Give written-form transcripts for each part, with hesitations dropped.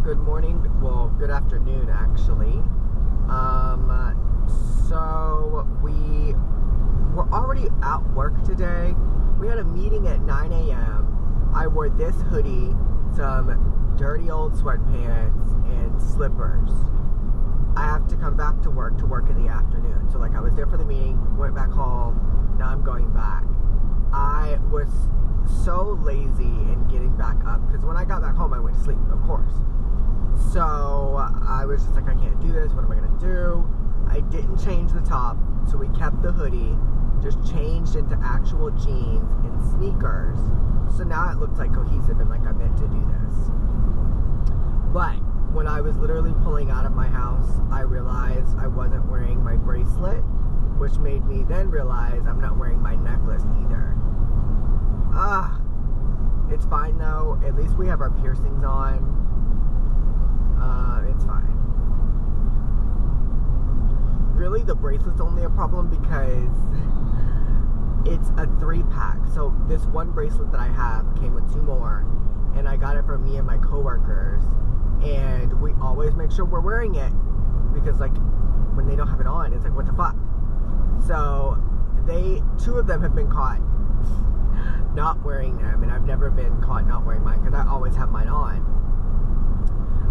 Good morning, well, good afternoon actually. So we were already at work today. We had a meeting at 9 a.m. I wore this hoodie, some dirty old sweatpants, and slippers. I have to come back to work in the afternoon. So like I was there for the meeting, went back home, now I'm going back. I was so lazy in getting back up because when I got back home I went to sleep, of course. So I was just like, I can't do this, what am I gonna do? I didn't change the top, so we kept the hoodie, just changed into actual jeans and sneakers. So now it looks like cohesive and like I meant to do this. But when I was literally pulling out of my house, I realized I wasn't wearing my bracelet, which made me then realize I'm not wearing my necklace either. It's fine though, at least we have our piercings on. It's fine. Really, the bracelet's only a problem because it's a 3-pack. So this one bracelet that I have came with 2 more, and I got it from me and my coworkers, and we always make sure we're wearing it because like when they don't have it on, it's like, what the fuck? So 2 of them have been caught not wearing them, and I've never been caught not wearing mine because I always have mine on.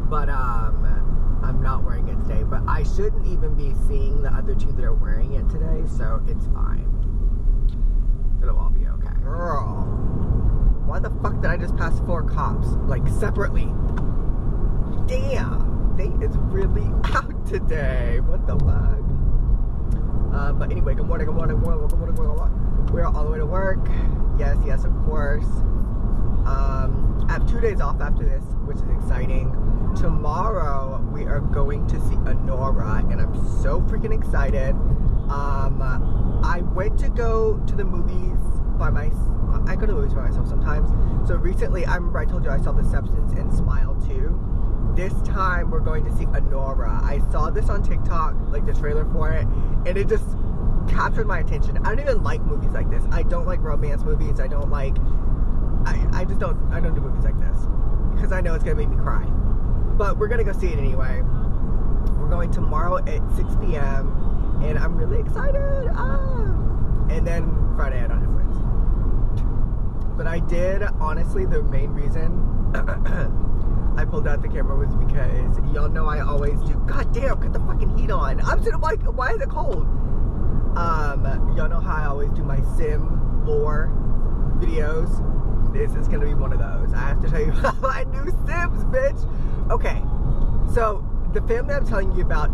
But I'm not wearing it today, but I shouldn't even be seeing the other 2 that are wearing it today, so it's fine. It'll all be okay. Girl, why the fuck did I just pass 4 cops, like, separately? Damn, they is really out today. What the fuck? But anyway, good morning. We're all the way to work. Yes, of course. I have 2 days off after this, which is exciting. Tomorrow we are going to see Anora, and I'm so freaking excited. I went to go to the movies I go to the movies by myself sometimes. So recently, I remember I told you I saw The Substance and Smile 2. This time we're going to see Anora. I saw this on TikTok, like the trailer for it, and it just captured my attention. I don't even like movies like this. I don't like romance movies. I don't do movies like this because I know it's gonna make me cry. But we're gonna go see it anyway. We're going tomorrow at 6 p.m. and I'm really excited. And then Friday I don't have plans. But I did, honestly, the main reason I pulled out the camera was because y'all know I always do. God damn, cut the fucking heat on. I'm sitting like, why is it cold? Y'all know how I always do my sim lore videos. This is gonna be one of those. I have to tell you about my new Sims, bitch. Okay, so the family I'm telling you about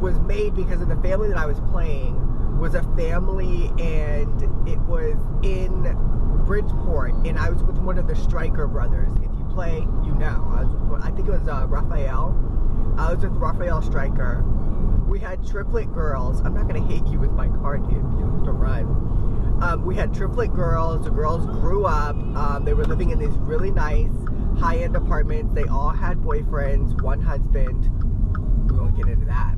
was made because of the family that I was playing was a family, and it was in Bridgeport, and I was with one of the Stryker brothers. If you play, you know. I think it was Raphael. I was with Raphael Stryker. We had triplet girls. I'm not gonna hit you with my car, dude. You have to run. We had triplet girls. The girls grew up. They were living in these really nice high-end apartments. They all had boyfriends, one husband. We won't get into that.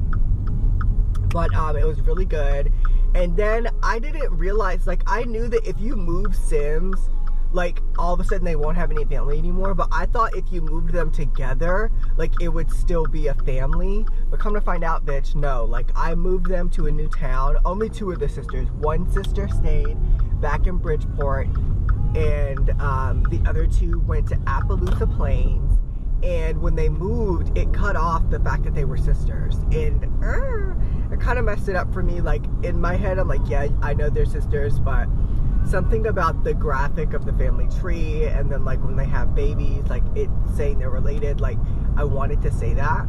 But it was really good. And then I didn't realize, like, I knew that if you move Sims, like, all of a sudden they won't have any family anymore. But I thought if you moved them together, like, it would still be a family. But come to find out, bitch, no. Like, I moved them to a new town. Only 2 of the sisters. One sister stayed back in Bridgeport, and the other 2 went to Appaloosa Plains. And when they moved, it cut off the fact that they were sisters. And it kind of messed it up for me. Like, in my head, I'm like, yeah, I know they're sisters, but something about the graphic of the family tree, and then like when they have babies, like it saying they're related, like I wanted to say that.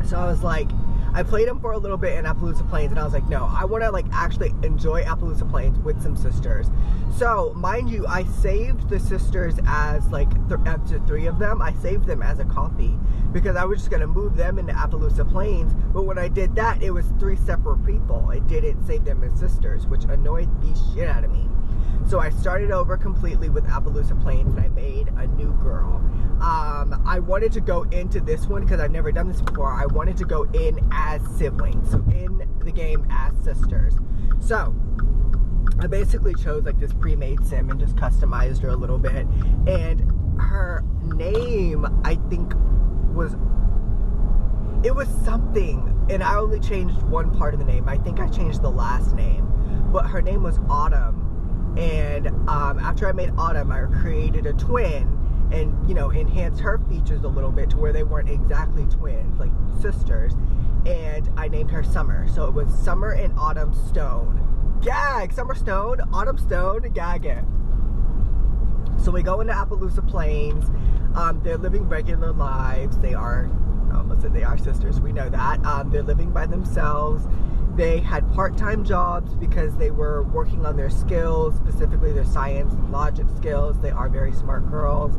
So I was like, I played them for a little bit in Appaloosa Plains, and I was like, no, I want to like actually enjoy Appaloosa Plains with some sisters. So mind you, I saved the sisters as like up to 3 of them. I saved them as a copy because I was just gonna move them into Appaloosa Plains. But when I did that, it was 3 separate people. It didn't save them as sisters, which annoyed the shit out of me. So I started over completely with Appaloosa Plains, and I made a new girl. I wanted to go into this one because I've never done this before. I wanted to go in as siblings, so in the game as sisters. So I basically chose like this pre-made sim and just customized her a little bit. And her name, I think, it was something, and I only changed one part of the name. I think I changed the last name, but her name was Autumn. And after I made Autumn, I created a twin and, you know, enhanced her features a little bit to where they weren't exactly twins, like sisters. And I named her Summer. So it was Summer and Autumn Stone. Gag! Summer Stone, Autumn Stone, gag it. So we go into Appaloosa Plains. They're living regular lives. They are sisters, we know that. They're living by themselves. They had part-time jobs because they were working on their skills, specifically their science and logic skills. They are very smart girls.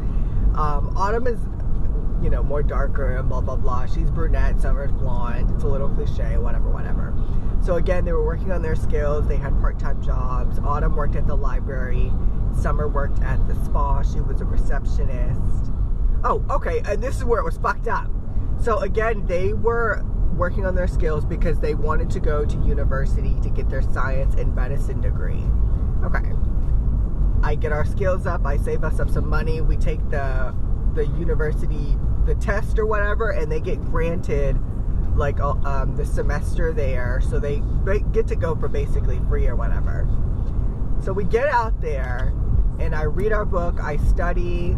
Autumn is, you know, more darker and blah, blah, blah. She's brunette, Summer's blonde. It's a little cliche, whatever. So again, they were working on their skills. They had part-time jobs. Autumn worked at the library. Summer worked at the spa. She was a receptionist. Oh, okay, and this is where it was fucked up. So again, they were working on their skills because they wanted to go to university to get their science and medicine degree. Okay. I get our skills up, I save us up some money, we take the university, the test or whatever, and they get granted like the semester there, so they get to go for basically free or whatever. So we get out there, and I read our book, I study,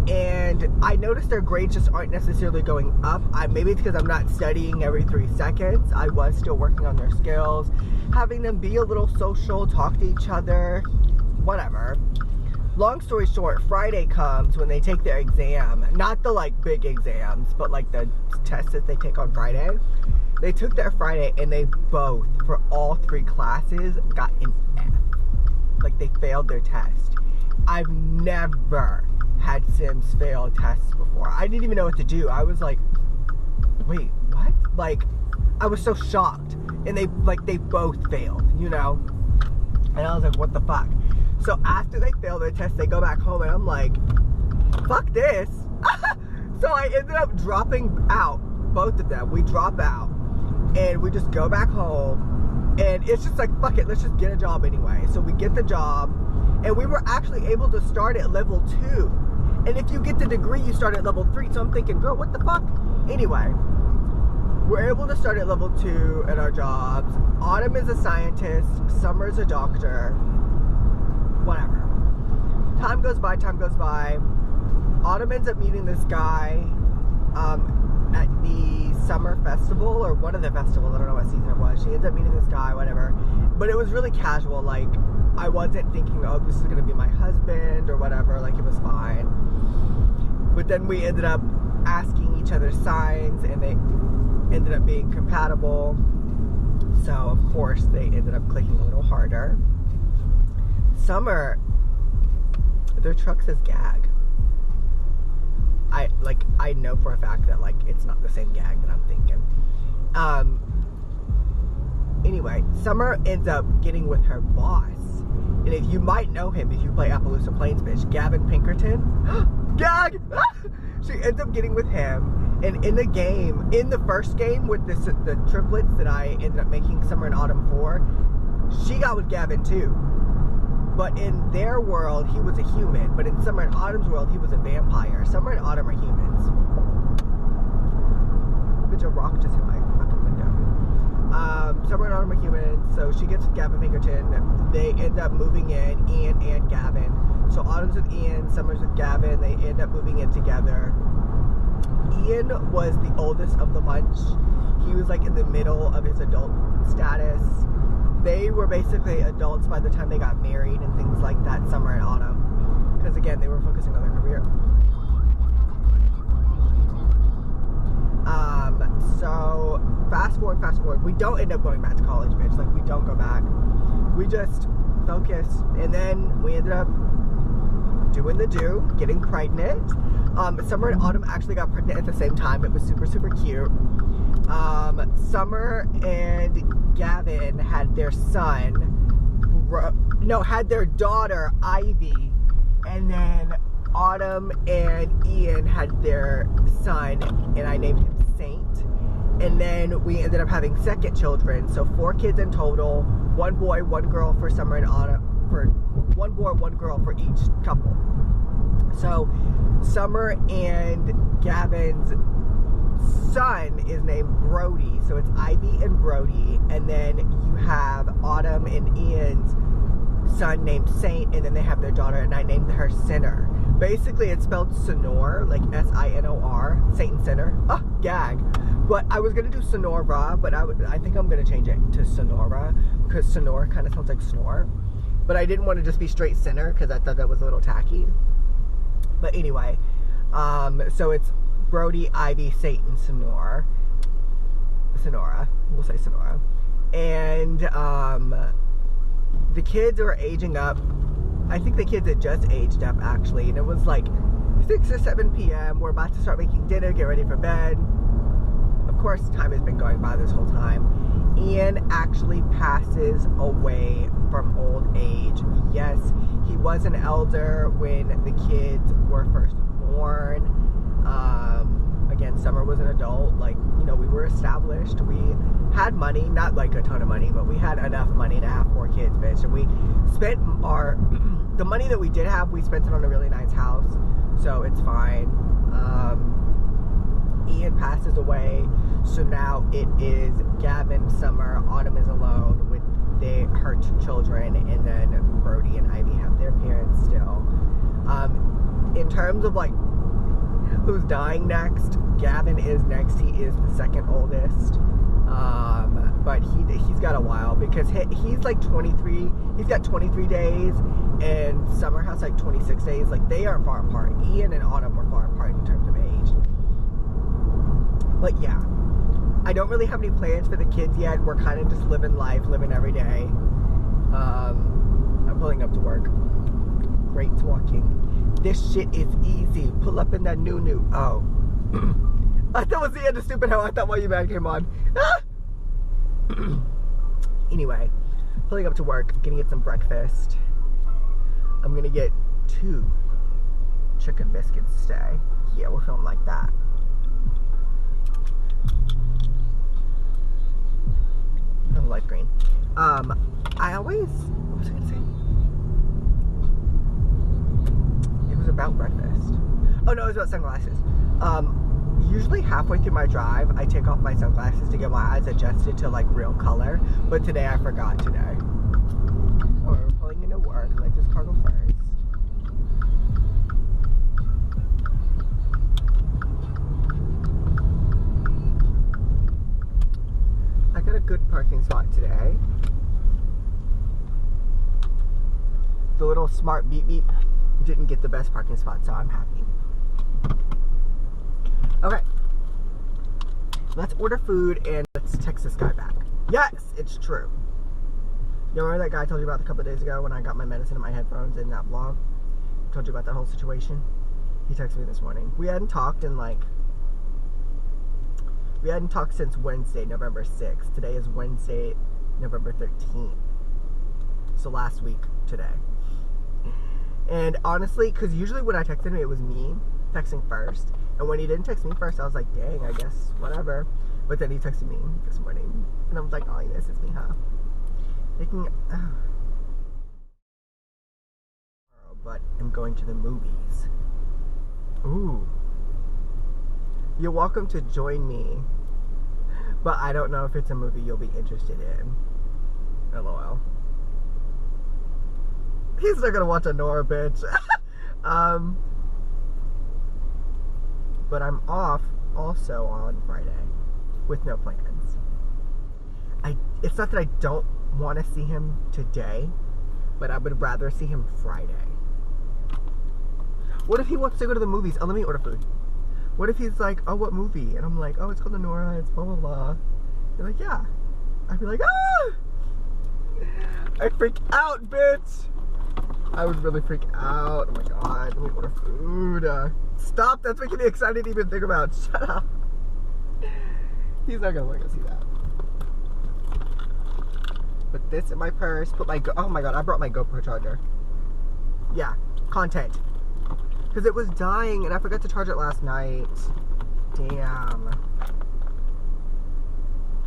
and I noticed their grades just aren't necessarily going up. Maybe it's because I'm not studying every 3 seconds. I was still working on their skills, having them be a little social, talk to each other, whatever. Long story short, Friday comes when they take their exam. Not the like big exams, but like the tests that they take on Friday. They took their Friday and they both, for all 3 classes, got an F. Like they failed their test. I've never had Sims fail tests before. I didn't even know what to do. I was like, wait, what? Like, I was so shocked. And they both failed, you know? And I was like, what the fuck? So after they fail their test, they go back home and I'm like, fuck this. So I ended up dropping out, both of them. We drop out and we just go back home and it's just like, fuck it, let's just get a job anyway. So we get the job and we were actually able to start at level 2. And if you get the degree, you start at level 3. So I'm thinking, girl, what the fuck? Anyway, we're able to start at level 2 at our jobs. Autumn is a scientist. Summer's a doctor. Whatever. Time goes by. Autumn ends up meeting this guy at the summer festival, or one of the festivals. I don't know what season it was. She ends up meeting this guy, whatever. But it was really casual. Like, I wasn't thinking, oh, this is going to be my husband or whatever. Like, it was fine. But then we ended up asking each other signs, and they ended up being compatible. So, of course, they ended up clicking a little harder. Summer, their truck says gag. I know for a fact that, like, it's not the same gag that I'm thinking. Anyway, Summer ends up getting with her boss. And if you might know him if you play Appaloosa Plains, bitch, Gavin Pinkerton. Gag! She ends up getting with him. And in the game, in the first game with the triplets that I ended up making Summer and Autumn for, she got with Gavin too. But in their world, he was a human. But in Summer and Autumn's world, he was a vampire. Summer and Autumn are humans. Bitch, a rock just hit my fucking window. Summer and Autumn are humans. So she gets with Gavin Pinkerton. They end up moving in, Ian and Gavin. So Autumn's with Ian, Summer's with Gavin. They end up moving in together. Ian was the oldest of the bunch. He was like in the middle of his adult status. They were basically adults by the time they got married and things like that, Summer and Autumn. Because again, they were focusing on their career. So fast forward. We don't end up going back to college, bitch. Like, we don't go back. We just focus. And then we ended up doing the do, getting pregnant. Summer and Autumn actually got pregnant at the same time. It was super, super cute. Summer and Gavin had their had their daughter, Ivy. And then Autumn and Ian had their son, and I named him Saint. And then we ended up having second children, so 4 kids in total, 1 boy, 1 girl for Summer and Autumn, for 1 boy, 1 girl for each couple. So Summer and Gavin's son is named Brody, so it's Ivy and Brody, and then you have Autumn and Ian's son named Saint, and then they have their daughter, and I named her Sinner. Basically, it's spelled Sonor, like S-I-N-O-R, Saint and Sinner. Oh, gag. But I was gonna do Sonora, but I think I'm gonna change it to Sonora, because Sonor kind of sounds like snore. But I didn't want to just be straight Sinner, because I thought that was a little tacky. But anyway, so it's Brody, Ivy, Saint, and Sonora. We'll say Sonora. And the kids are aging up. I think the kids had just aged up, actually. And it was like 6 or 7 p.m. We're about to start making dinner, get ready for bed. Of course, time has been going by this whole time. Ian actually passes away from old age. Yes, he was an elder when the kids were first born. Again, Summer was an adult. Like, you know, we were established. We had money, not like a ton of money, but we had enough money to have 4 kids, bitch. And we spent the money that we did have, we spent it on a really nice house. So it's fine. Ian passes away. So now it is Gavin, Summer, Autumn is alone with her 2 children, and then Brody and Ivy have their parents still. In terms of like who's dying next, Gavin is next. He is the second oldest. But he's got a while, because he's like 23. He's got 23 days, and Summer has like 26 days. Like, they aren't far apart. Ian and Autumn are far apart in terms of age. But yeah, I don't really have any plans for the kids yet. We're kind of just living life, living every day. I'm pulling up to work. Great walking. This shit is easy. Pull up in that new. Oh. I thought it was the end of Stupid How I Thought Why You Mad came on. Ah! Anyway, pulling up to work, gonna get some breakfast. I'm gonna get 2 chicken biscuits today. Yeah, we're feeling like that. Oh, light green. I always, what was I gonna say? It was about breakfast. Oh no, it was about sunglasses. Usually halfway through my drive, I take off my sunglasses to get my eyes adjusted to like real color, but today I forgot today. Oh, we're pulling into work. Let this car go first. I got a good parking spot today. The little smart beep beep didn't get the best parking spot, so I'm happy. Okay, let's order food and let's text this guy back. Yes, it's true. You remember that guy I told you about a couple of days ago when I got my medicine in my headphones in that vlog? I told you about that whole situation. He texted me this morning. We hadn't talked since Wednesday, November 6th. Today is Wednesday, November 13th. So last week today. And honestly, because usually when I texted him, it was me texting first. And when he didn't text me first, I was like, dang, I guess, whatever. But then he texted me this morning. And I was like, oh, yes, it's me, huh? But I'm going to the movies. Ooh. You're welcome to join me. But I don't know if it's a movie you'll be interested in. LOL. He's not gonna watch a Nora, bitch. But I'm off also on Friday with no plans. It's not that I don't want to see him today, but I would rather see him Friday. What if he wants to go to the movies? Oh, let me order food. What if he's like, oh, what movie? And I'm like, oh, it's called The Nora, it's blah, blah, blah. They're like, yeah. I'd be like, ah! I'd freak out, bitch! I would really freak out. Oh my god, let me order food. Stop, that's making me excited to even think about. Shut up. He's not gonna want to go see that. Put this in my purse. Oh my god, I brought my GoPro charger. Yeah, content. Because it was dying and I forgot to charge it last night. Damn.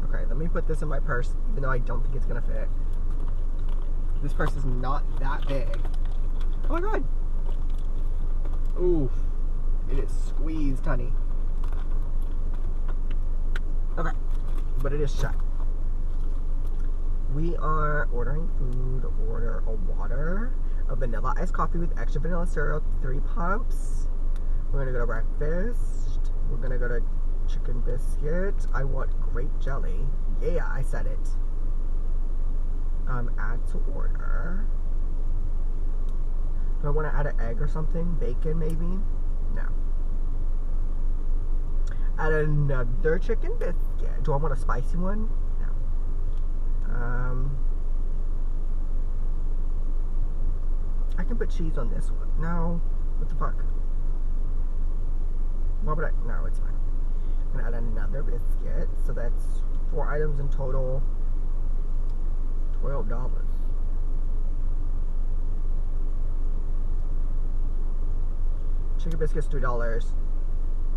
Okay, let me put this in my purse, even though I don't think it's gonna fit. This purse is not that big. Oh my god. Ooh. It is squeezed, honey. Okay, but it is shut. We are ordering food. Order a water, a vanilla iced coffee with extra vanilla syrup, 3 pumps. We're gonna go to breakfast. We're gonna go to chicken biscuit. I want grape jelly. Yeah, I said it. Add to order. Do I want to add an egg or something? Bacon, maybe? No. Add another chicken biscuit. Do I want a spicy one? No. I can put cheese on this one. No. What the fuck? Why would I? No, it's fine. I'm gonna add another biscuit. So that's 4 items in total. $12. Chicken biscuits $3.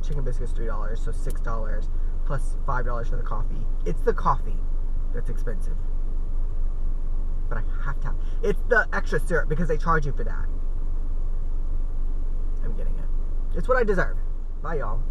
Chicken biscuits $3, so $6 plus $5 for the coffee. It's the coffee that's expensive, but I have to have. It's the extra syrup because they charge you for that. I'm getting it. It's what I deserve. Bye, y'all.